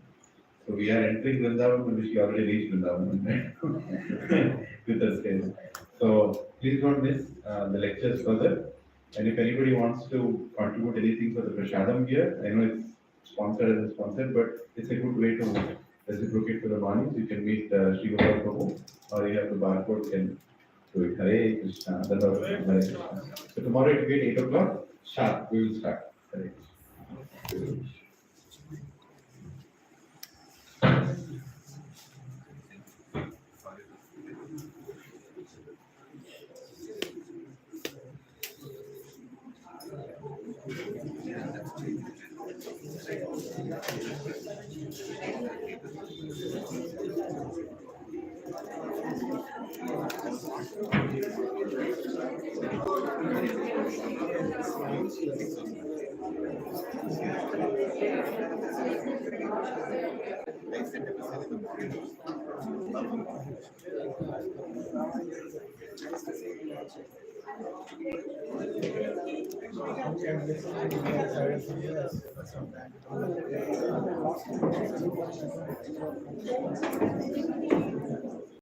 So, we are entering Vrindavan, maybe she already reached Vrindavan, right? With us here. So, please don't miss the lectures further. And if anybody wants to contribute anything for the Prashadam here, I know it's sponsored, but it's a good way to reciprocate for the money. So you can meet Sri Gopal Prabhu, or you have the barcode, can do it. Hare Krishna. Hare Krishna. So tomorrow it will be at 8 o'clock. Sharp, we will start. Hare Krishna.